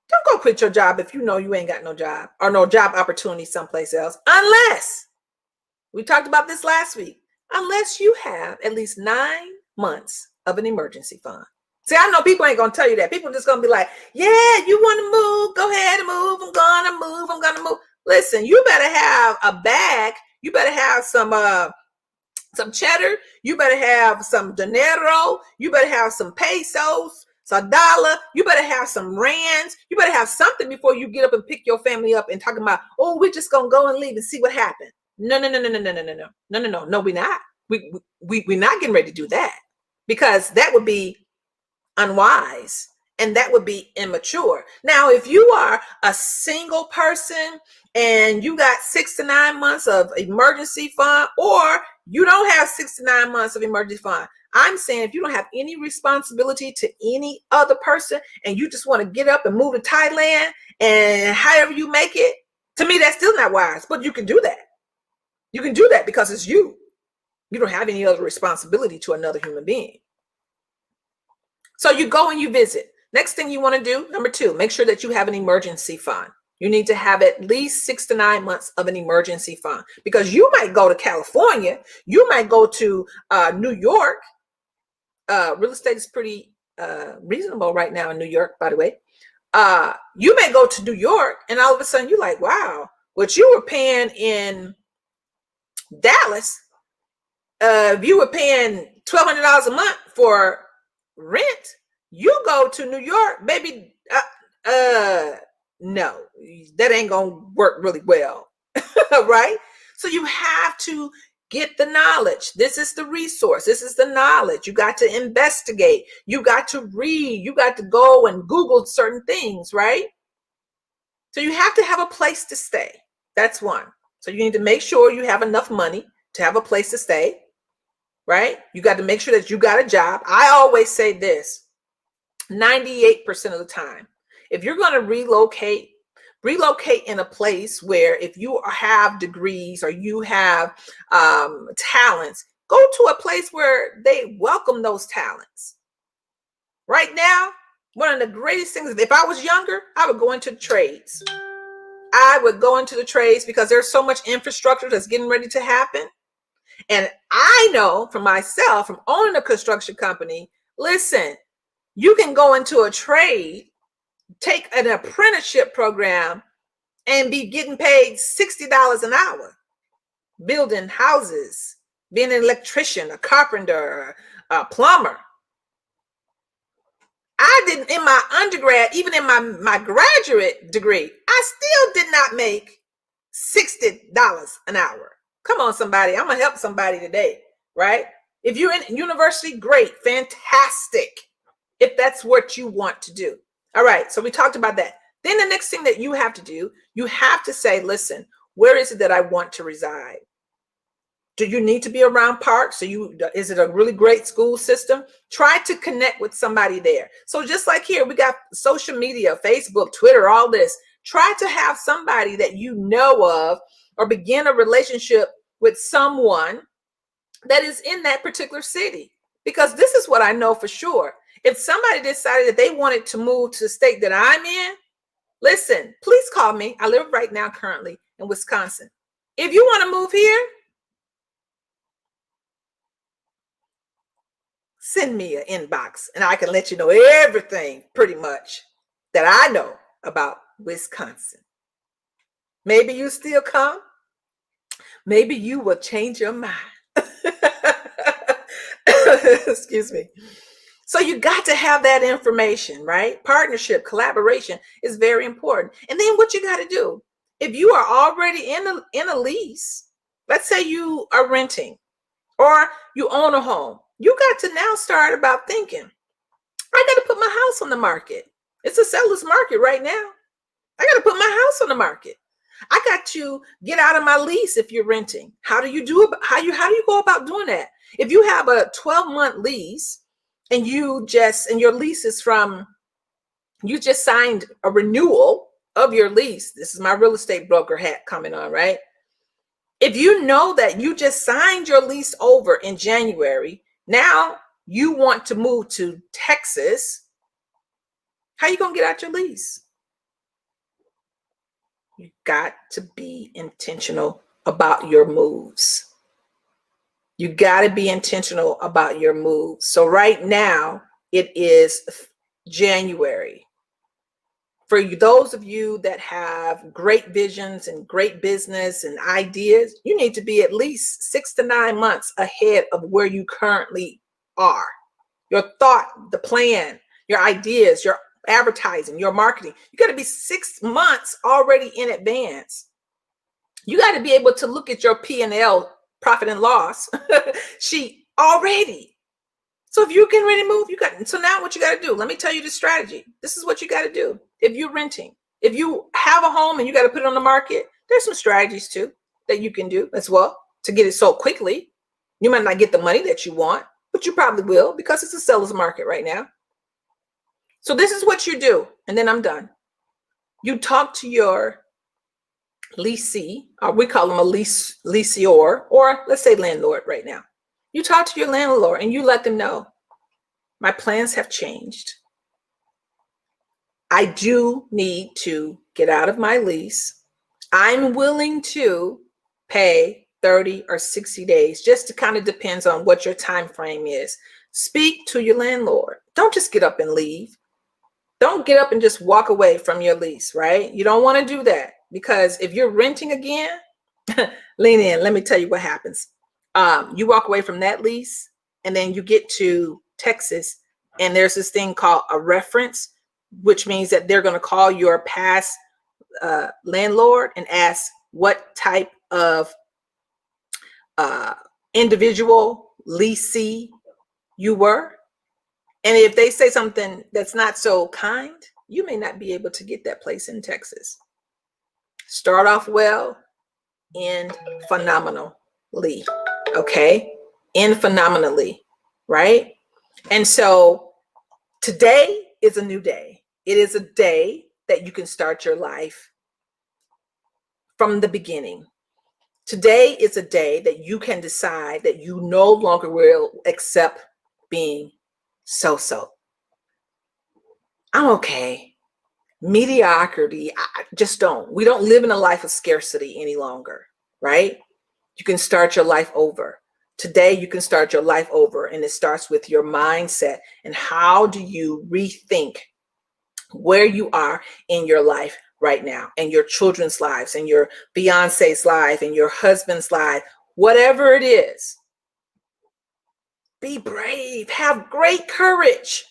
[SPEAKER 1] Don't go quit your job if you know you ain't got no job or no job opportunity someplace else, unless, we talked about this last week, unless you have at least 9 months of an emergency fund. See, I know people ain't going to tell you that. People are just going to be like, yeah, you want to move? Go ahead and move. I'm going to move. Listen, you better have a bag. You better have some cheddar. You better have some dinero. You better have some pesos, some dollar. You better have some rands. You better have something before you get up and pick your family up and talking about, oh, we're just going to go and leave and see what happens. No, we're not. We're not getting ready to do that, because that would be unwise and that would be immature. Now, if you are a single person and you got 6 to 9 months of emergency fund, or you don't have 6 to 9 months of emergency fund, I'm saying if you don't have any responsibility to any other person and you just want to get up and move to Thailand and however you make it, to me, that's still not wise, but you can do that. You can do that because it's you. You don't have any other responsibility to another human being. So you go and you visit. Next thing you want to do, number 2, make sure that you have an emergency fund. You need to have at least 6 to 9 months of an emergency fund, because you might go to California. You might go to New York. Real estate is pretty reasonable right now in New York, by the way. You may go to New York and all of a sudden you're like, wow, what you were paying in Dallas, if you were paying $1,200 a month for rent, you go to New York, baby, no, that ain't gonna work really well. Right? So you have to get the knowledge. This is the resource. This is the knowledge. You got to investigate. You got to read. You got to go and Google certain things, right? So you have to have a place to stay. That's one. So you need to make sure you have enough money to have a place to stay, right? You got to make sure that you got a job. I always say this, 98% of the time, if you're going to relocate in a place where if you have degrees or you have talents, go to a place where they welcome those talents. Right now, one of the greatest things, if I was younger, I would go into the trades. I would go into the trades because there's so much infrastructure that's getting ready to happen. And I know for myself, from owning a construction company, listen, you can go into a trade, take an apprenticeship program, and be getting paid $60 an hour, building houses, being an electrician, a carpenter, a plumber. I didn't, in my undergrad, even in my graduate degree, I still did not make $60 an hour. Come on, somebody. I'm going to help somebody today, right? If you're in university, great, fantastic, if that's what you want to do. All right, so we talked about that. Then the next thing that you have to do, you have to say, listen, where is it that I want to reside? Do you need to be around parks? Is it a really great school system? Try to connect with somebody there. So just like here, we got social media, Facebook, Twitter, all this. Try to have somebody that you know of or begin a relationship with someone that is in that particular city. Because this is what I know for sure. If somebody decided that they wanted to move to the state that I'm in, listen, please call me. I live right now currently in Wisconsin. If you want to move here, send me an inbox and I can let you know everything pretty much that I know about Wisconsin. Maybe you still come. Maybe you will change your mind. Excuse me. So you got to have that information, right? Partnership, collaboration is very important. And then what you got to do, if you are already in a lease, let's say you are renting or you own a home, you got to now start about thinking, I got to put my house on the market. It's a seller's market right now. I got to put my house on the market. I got to get out of my lease if you're renting. How do you go about doing that? If you have a 12-month lease and your lease is you just signed a renewal of your lease. This is my real estate broker hat coming on, right? If you know that you just signed your lease over in January, now you want to move to Texas, how you going to get out your lease? You got to be intentional about your moves. You got to be intentional about your moves. So right now it is January. For those of you that have great visions and great business and ideas, you need to be at least 6 to 9 months ahead of where you currently are. Your thought, the plan, your ideas, your advertising, your marketing, you got to be 6 months already in advance. You got to be able to look at your P&L, profit and loss sheet already. So if you're getting ready to move, so now what you got to do, let me tell you the strategy. This is what you got to do. If you're renting, if you have a home and you got to put it on the market, there's some strategies too that you can do as well to get it sold quickly. You might not get the money that you want, but you probably will because it's a seller's market right now. So this is what you do. And then I'm done. You talk to your leasee, or we call them a leaseor, or let's say landlord right now. You talk to your landlord and you let them know, my plans have changed. I do need to get out of my lease. I'm willing to pay 30 or 60 days, just to kind of depends on what your time frame is. Speak to your landlord. Don't just get up and leave. Don't get up and just walk away from your lease, right? You don't want to do that because if you're renting again, lean in. Let me tell you what happens. You walk away from that lease and then you get to Texas and there's this thing called a reference. which means that they're going to call your past landlord and ask what type of individual leasee you were. And if they say something that's not so kind, you may not be able to get that place in Texas. Start off well, end phenomenally. Okay? End phenomenally, right? And so today is a new day. It is a day that you can start your life from the beginning. Today is a day that you can decide that you no longer will accept being so-so. I'm okay. Mediocrity, I just don't. We don't live in a life of scarcity any longer, right? You can start your life over. Today, you can start your life over, and it starts with your mindset. And how do you rethink where you are in your life right now, and your children's lives, and your Beyonce's life, and your husband's life, whatever it is? Be brave, have great courage.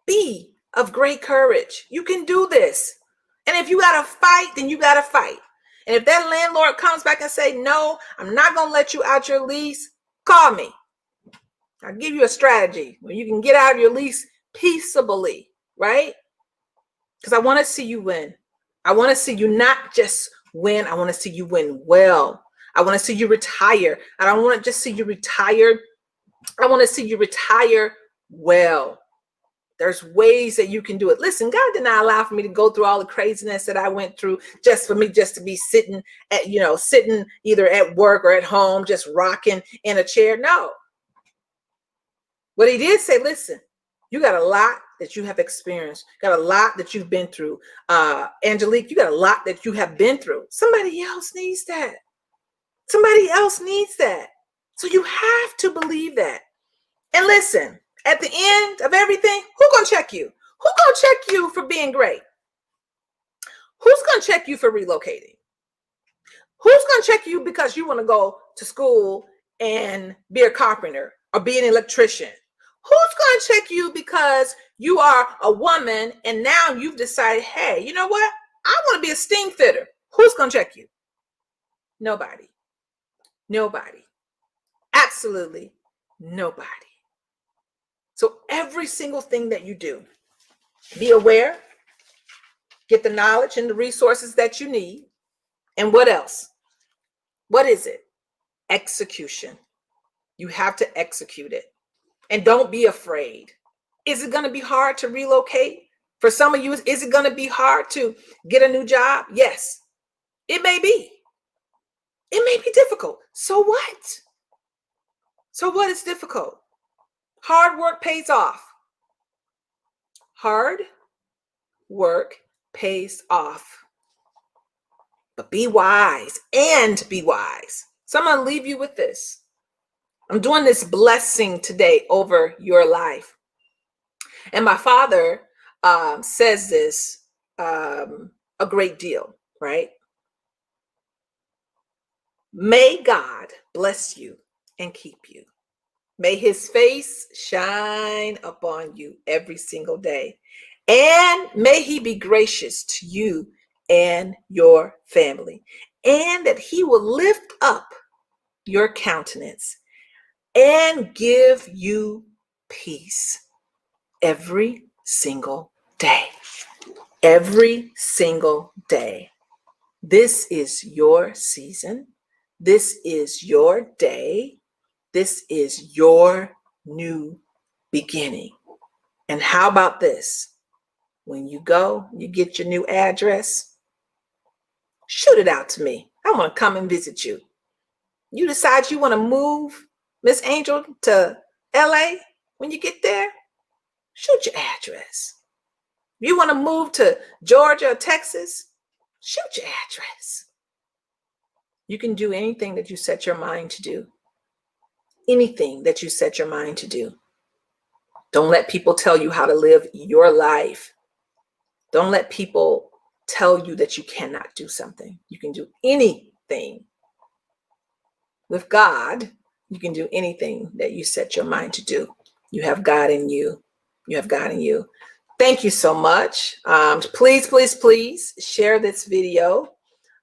[SPEAKER 1] Be of great courage. You can do this. And if you got to fight, then you got to fight. And if that landlord comes back and say, no, I'm not going to let you out your lease, call me. I'll give you a strategy where you can get out of your lease peaceably, right? Because I want to see you win. I want to see you not just win. I want to see you win well. I want to see you retire. I don't want to just see you retire. I want to see you retire well. There's ways that you can do it. Listen, God did not allow for me to go through all the craziness that I went through just for me just to be sitting either at work or at home, just rocking in a chair. No. What he did say, listen, you got a lot that you have experienced, got a lot that you've been through. Angelique, you got a lot that you have been through. Somebody else needs that. Somebody else needs that. So you have to believe that. And listen, at the end of everything, who's going to check you? Who's going to check you for being great? Who's going to check you for relocating? Who's going to check you because you want to go to school and be a carpenter or be an electrician? Who's going to check you because you are a woman and now you've decided, hey, you know what? I want to be a steam fitter. Who's going to check you? Nobody. Nobody. Absolutely nobody. So every single thing that you do, be aware, get the knowledge and the resources that you need. And what else? What is it? Execution. You have to execute it. And don't be afraid. Is it going to be hard to relocate? For some of you, is it going to be hard to get a new job? Yes, it may be. It may be difficult. So what? So what is difficult? Hard work pays off. Hard work pays off. But be wise and be wise. So I'm going to leave you with this. I'm doing this blessing today over your life. And my father says this a great deal, right? May God bless you and keep you. May his face shine upon you every single day. And may he be gracious to you and your family. And that he will lift up your countenance and give you peace every single day. Every single day. This is your season. This is your day. This is your new beginning. And how about this? When you go, you get your new address, shoot it out to me. I want to come and visit you. You decide you want to move Miss Angel to LA. When you get there, shoot your address. You want to move to Georgia or Texas, shoot your address. You can do anything that you set your mind to do. Anything that you set your mind to do. Don't let people tell you how to live your life. Don't let people tell you that you cannot do something. You can do anything. With God, you can do anything that you set your mind to do. You have God in you. You have God in you. Thank you so much. Please, please, please share this video.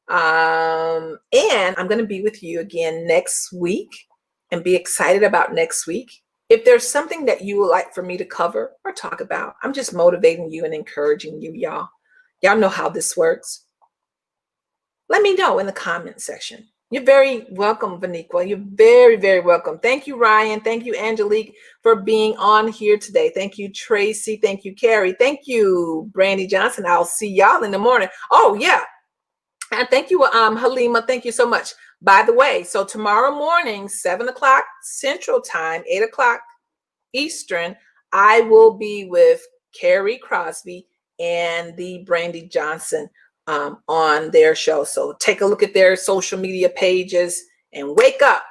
[SPEAKER 1] And I'm going to be with you again next week, and be excited about next week. If there's something that you would like for me to cover or talk about, I'm just motivating you and encouraging you, y'all. Y'all know how this works. Let me know in the comment section. You're very welcome, Vaniqua. You're very, very welcome. Thank you, Ryan. Thank you, Angelique, for being on here today. Thank you, Tracy. Thank you, Carrie. Thank you, Brandy Johnson. I'll see y'all in the morning. Oh, yeah. And thank you, Halima. Thank you so much. By the way, so tomorrow morning, 7 o'clock Central Time, 8 o'clock Eastern, I will be with Carrie Crosby and the Brandy Johnson on their show. So take a look at their social media pages and wake up.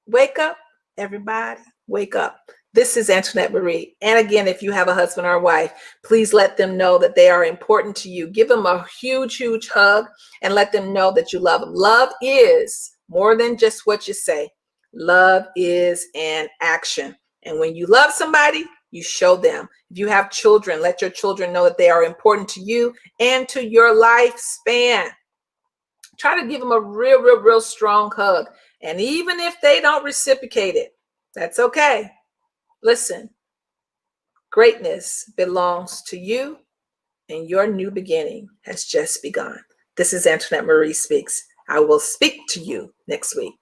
[SPEAKER 1] Wake up, everybody. Wake up. This is Antoinette Marie. And again, if you have a husband or a wife, please let them know that they are important to you. Give them a huge, huge hug and let them know that you love them. Love is more than just what you say. Love is an action. And when you love somebody, you show them. If you have children, let your children know that they are important to you and to your lifespan. Try to give them a real, real, real strong hug. And even if they don't reciprocate it, that's okay. Listen, greatness belongs to you, and your new beginning has just begun. This is Antoinette Marie Speaks. I will speak to you next week.